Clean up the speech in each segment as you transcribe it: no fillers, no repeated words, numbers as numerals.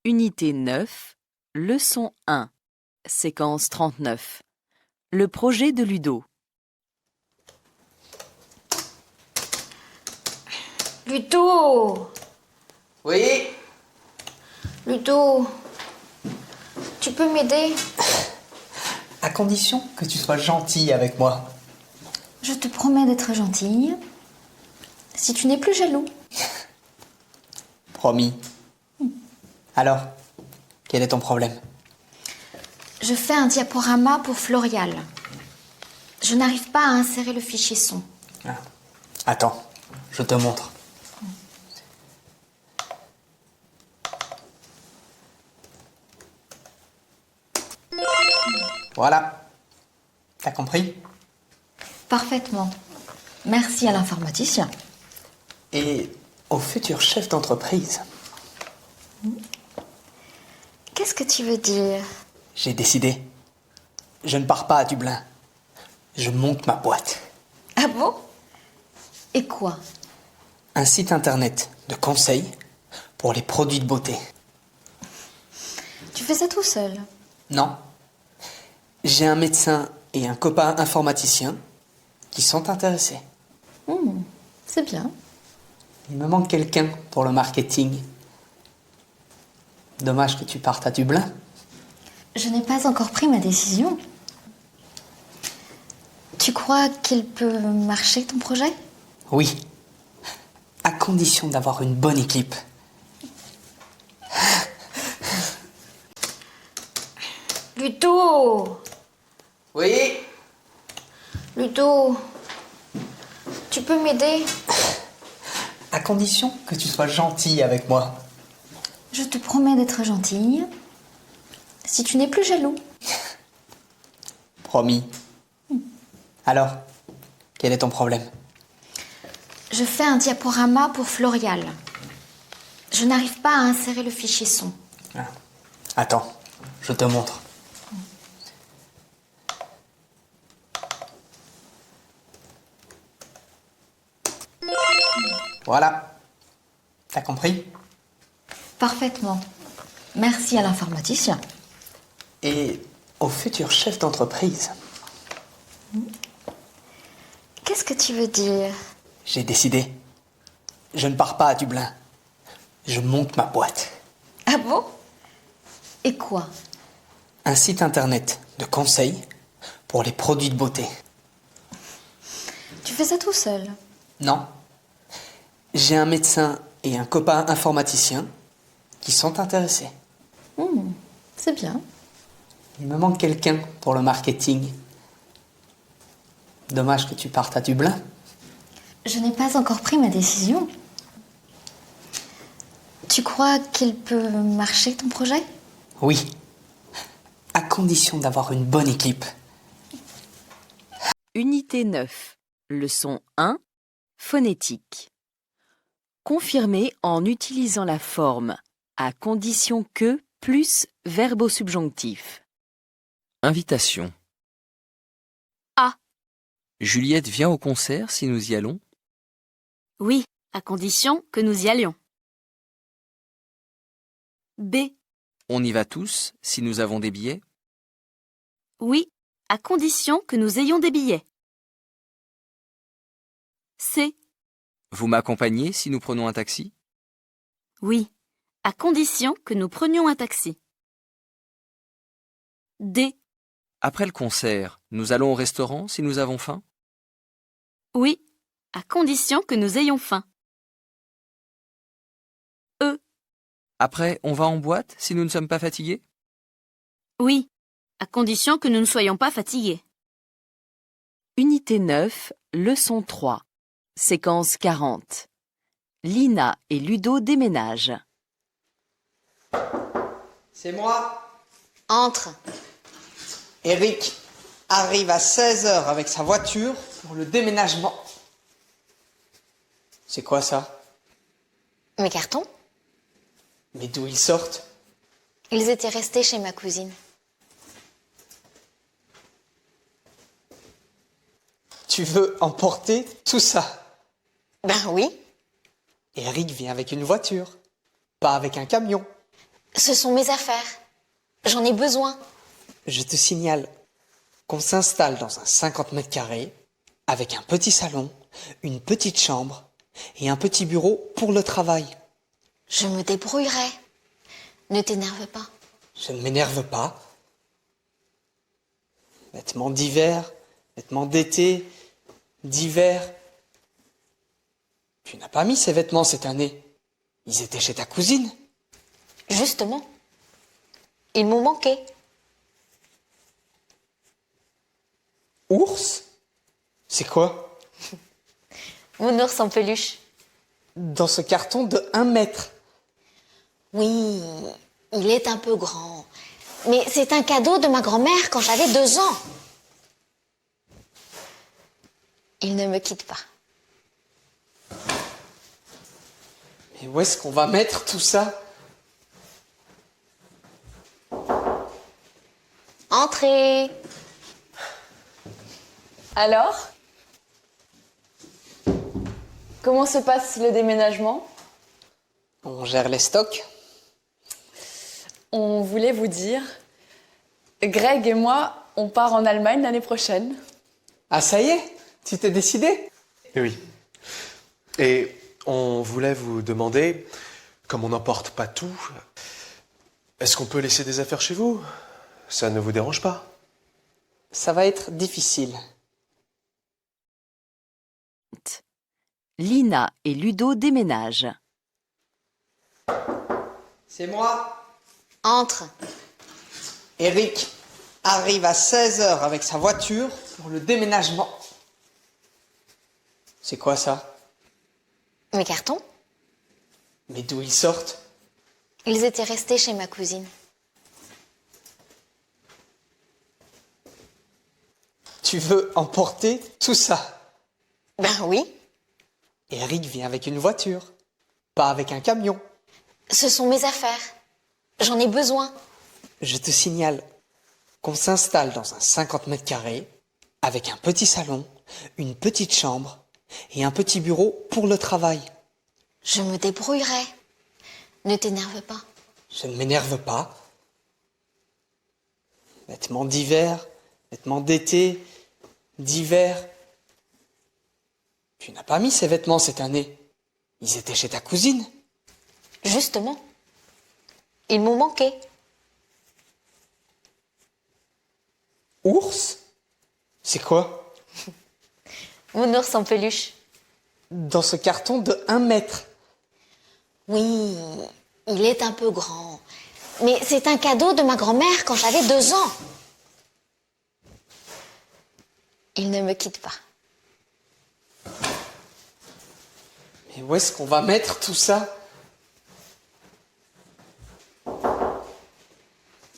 Unité 9, leçon 1, séquence 39. Le projet de Ludo. Ludo! Oui, Ludo, tu peux m'aider? à condition que tu sois gentil avec moi. Je te promets d'être gentille. Si tu n'es plus jaloux. Promis. Alors, quel est ton problème? Je fais un diaporama pour Florial. Je n'arrive pas à insérer le fichier son. Ah. Attends, je te montre. Voilà. T'as compris? Parfaitement. Merci à l'informaticien. Et au futur chef d'entreprise, Qu'est-ce que tu veux dire? j'ai décidé. Je ne pars pas à Dublin. Je monte ma boîte. Ah bon? Et quoi? Un site internet de conseils pour les produits de beauté. Tu fais ça tout seul? Non. J'ai un médecin et un copain informaticien qui sont intéressés. C'est bien. Il me manque quelqu'un pour le marketing. Dommage que tu partes à Dublin. Je n'ai pas encore pris ma décision. Tu crois qu'il peut marcher ton projet? Oui. À condition d'avoir une bonne équipe. Ludo! Oui, Ludo, tu peux m'aider? à condition que tu sois gentil avec moi. Je te promets d'être gentille. Si tu n'es plus jaloux. Promis. Alors, quel est ton problème? Je fais un diaporama pour Florial. Je n'arrive pas à insérer le fichier son. Ah. Attends, je te montre. Voilà. T'as compris? Parfaitement. Merci à l'informaticien. Et au futur chef d'entreprise, Qu'est-ce que tu veux dire? j'ai décidé. Je ne pars pas à Dublin. Je monte ma boîte. Ah bon? Et quoi? Un site internet de conseils pour les produits de beauté. Tu fais ça tout seul? Non. J'ai un médecin et un copain informaticien qui sont intéressés. C'est bien. Il me manque quelqu'un pour le marketing. Dommage que tu partes à Dublin. Je n'ai pas encore pris ma décision. Tu crois qu'il peut marcher ton projet? Oui. À condition d'avoir une bonne équipe. Unité 9, leçon 1, phonétique. Confirmez en utilisant la forme à condition que plus verbe au subjonctif. Invitation. A. Juliette vient au concert si nous y allons. Oui, à condition que nous y allions. B. On y va tous si nous avons des billets. Oui, à condition que nous ayons des billets. C. Vous m'accompagnez si nous prenons un taxi. Oui, à condition que nous prenions un taxi. D. Après le concert, nous allons au restaurant si nous avons faim. Oui, à condition que nous ayons faim. E. Après, on va en boîte si nous ne sommes pas fatigués. Oui, à condition que nous ne soyons pas fatigués. Unité 9, leçon 3, séquence 40. Lina et Ludo déménagent. C'est moi. Entre. Eric arrive à 16h avec sa voiture pour le déménagement. C'est quoi ça? Mes cartons? Mais d'où ils sortent? Ils étaient restés chez ma cousine. Tu veux emporter tout ça? Ben oui. Eric vient avec une voiture, pas avec un camion. Ce sont mes affaires. J'en ai besoin. Je te signale qu'on s'installe dans un 50 mètres carrés avec un petit salon, une petite chambre et un petit bureau pour le travail. Je me débrouillerai. Ne t'énerve pas. Je ne m'énerve pas. Vêtements d'hiver, vêtements d'été, d'hiver. Tu n'as pas mis ces vêtements cette année. Ils étaient chez ta cousine. Justement. Ils m'ont manqué. Ours? C'est quoi? Mon ours en peluche. Dans ce carton de 1 mètre. Oui, il est un peu grand. Mais c'est un cadeau de ma grand-mère quand j'avais 2 ans. Il ne me quitte pas. Mais où est-ce qu'on va mettre tout ça? Entrez. Alors, comment se passe le déménagement? On gère les stocks. On voulait vous dire, Greg et moi, on part en Allemagne l'année prochaine. Ah ça y est? Tu t'es décidé? Oui. Et on voulait vous demander, comme on n'emporte pas tout, est-ce qu'on peut laisser des affaires chez vous? Ça ne vous dérange pas? Ça va être difficile. Lina et Ludo déménagent. C'est moi. Entre. Eric arrive à 16h avec sa voiture. Pour le déménagement. C'est quoi ça? Mes cartons? Mais d'où ils sortent? Ils étaient restés chez ma cousine. Tu veux emporter tout ça? Ben oui. Eric vient avec une voiture, pas avec un camion. Ce sont mes affaires. J'en ai besoin. Je te signale qu'on s'installe dans un 50 mètres carrés avec un petit salon, une petite chambre et un petit bureau pour le travail. Je me débrouillerai. Ne t'énerve pas. Je ne m'énerve pas. Vêtements d'hiver, vêtements d'été, d'hiver. Tu n'as pas mis ces vêtements cette année. Ils étaient chez ta cousine. Justement. Ils m'ont manqué. Ours? C'est quoi? Mon ours en peluche. Dans ce carton de 1 mètre. Oui, il est un peu grand. Mais c'est un cadeau de ma grand-mère quand j'avais 2 ans. Il ne me quitte pas. Mais où est-ce qu'on va mettre tout ça?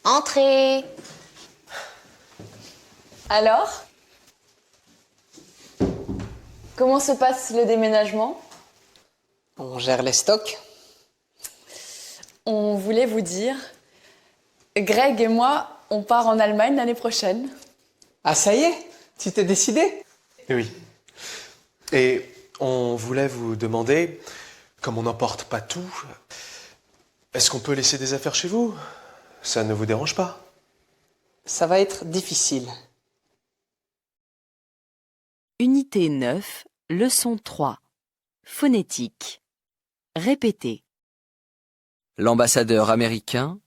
Entrez. Alors, comment se passe le déménagement? On gère les stocks. On voulait vous dire, Greg et moi, on part en Allemagne l'année prochaine. Ah ça y est? Tu t'es décidé? Oui. Et on voulait vous demander, comme on n'emporte pas tout, est-ce qu'on peut laisser des affaires chez vous? Ça ne vous dérange pas? Ça va être difficile. Unité 9, leçon 3. Phonétique. Répétez. L'ambassadeur américain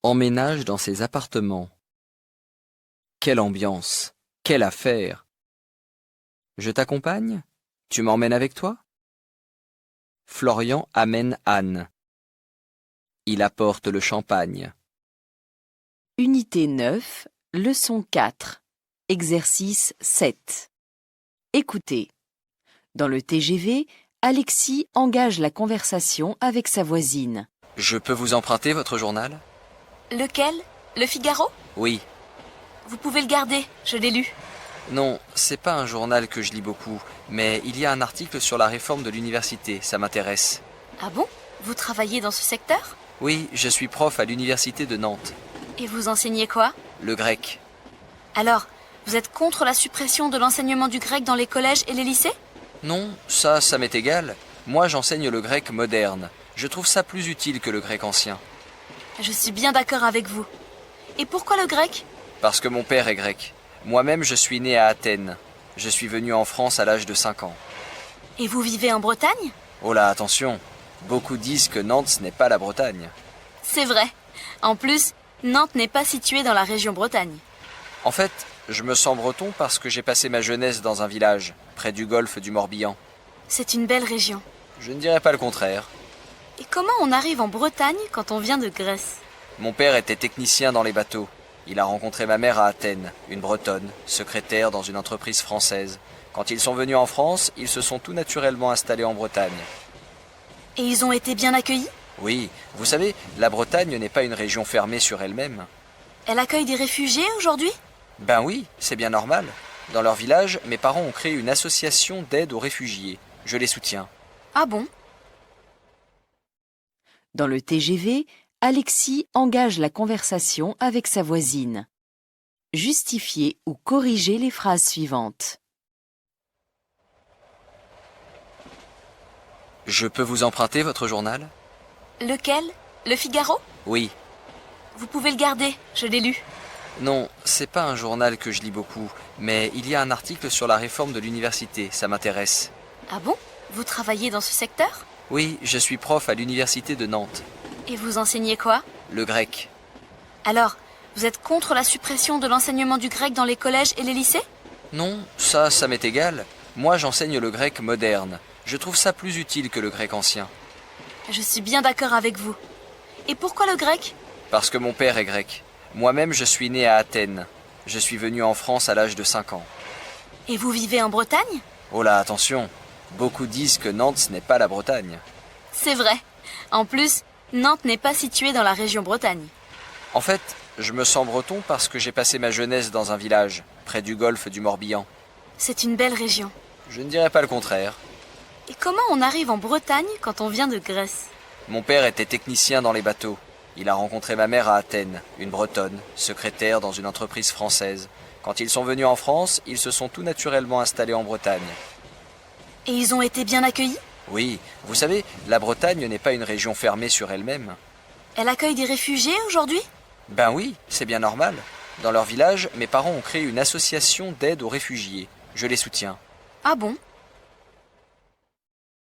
emménage dans ses appartements. Quelle ambiance, quelle affaire! Je t'accompagne? Tu m'emmènes avec toi? Florian amène Anne. Il apporte le champagne. Unité 9, leçon 4. Exercice 7. Écoutez. Dans le TGV, Alexis engage la conversation avec sa voisine. Je peux vous emprunter votre journal? Lequel? Le Figaro? Oui. Vous pouvez le garder, je l'ai lu. Non, c'est pas un journal que je lis beaucoup, mais il y a un article sur la réforme de l'université, ça m'intéresse. Ah bon? Vous travaillez dans ce secteur? Oui, je suis prof à l'université de Nantes. Et vous enseignez quoi? Le grec. Alors, vous êtes contre la suppression de l'enseignement du grec dans les collèges et les lycées? Non, ça m'est égal. Moi, j'enseigne le grec moderne. Je trouve ça plus utile que le grec ancien. Je suis bien d'accord avec vous. Et pourquoi le grec? Parce que mon père est grec. Moi-même, je suis né à Athènes. Je suis venu en France à l'âge de 5 ans. Et vous vivez en Bretagne? Oh là, attention. Beaucoup disent que Nantes ce n'est pas la Bretagne. C'est vrai. En plus, Nantes n'est pas située dans la région Bretagne. En fait, je me sens breton parce que j'ai passé ma jeunesse dans un village, près du golfe du Morbihan. C'est une belle région. Je ne dirais pas le contraire. Et comment on arrive en Bretagne quand on vient de Grèce? Mon père était technicien dans les bateaux. Il a rencontré ma mère à Athènes, une Bretonne, secrétaire dans une entreprise française. Quand ils sont venus en France, ils se sont tout naturellement installés en Bretagne. Et ils ont été bien accueillis? Oui, vous savez, la Bretagne n'est pas une région fermée sur elle-même. Elle accueille des réfugiés aujourd'hui? Ben oui, c'est bien normal. Dans leur village, mes parents ont créé une association d'aide aux réfugiés. Je les soutiens. Ah bon? Dans le TGV, Alexis engage la conversation avec sa voisine. Justifiez ou corrigez les phrases suivantes. Je peux vous emprunter votre journal? Lequel? Le Figaro? Oui. Vous pouvez le garder, je l'ai lu. Non, c'est pas un journal que je lis beaucoup, mais il y a un article sur la réforme de l'université, ça m'intéresse. Ah bon? Vous travaillez dans ce secteur? Oui, je suis prof à l'université de Nantes. Et vous enseignez quoi? Le grec. Alors, vous êtes contre la suppression de l'enseignement du grec dans les collèges et les lycées? Non, ça m'est égal. Moi, j'enseigne le grec moderne. Je trouve ça plus utile que le grec ancien. Je suis bien d'accord avec vous. Et pourquoi le grec? Parce que mon père est grec. Moi-même, je suis né à Athènes. Je suis venu en France à l'âge de 5 ans. Et vous vivez en Bretagne? Oh là, attention. Beaucoup disent que Nantes ce n'est pas la Bretagne. C'est vrai. En plus, Nantes n'est pas située dans la région Bretagne. En fait, je me sens breton parce que j'ai passé ma jeunesse dans un village, près du golfe du Morbihan. C'est une belle région. Je ne dirais pas le contraire. Et comment on arrive en Bretagne quand on vient de Grèce? Mon père était technicien dans les bateaux. Il a rencontré ma mère à Athènes, une Bretonne, secrétaire dans une entreprise française. Quand ils sont venus en France, ils se sont tout naturellement installés en Bretagne. Et ils ont été bien accueillis? Oui, vous savez, la Bretagne n'est pas une région fermée sur elle-même. Elle accueille des réfugiés aujourd'hui? Ben oui, c'est bien normal. Dans leur village, mes parents ont créé une association d'aide aux réfugiés. Je les soutiens. Ah bon?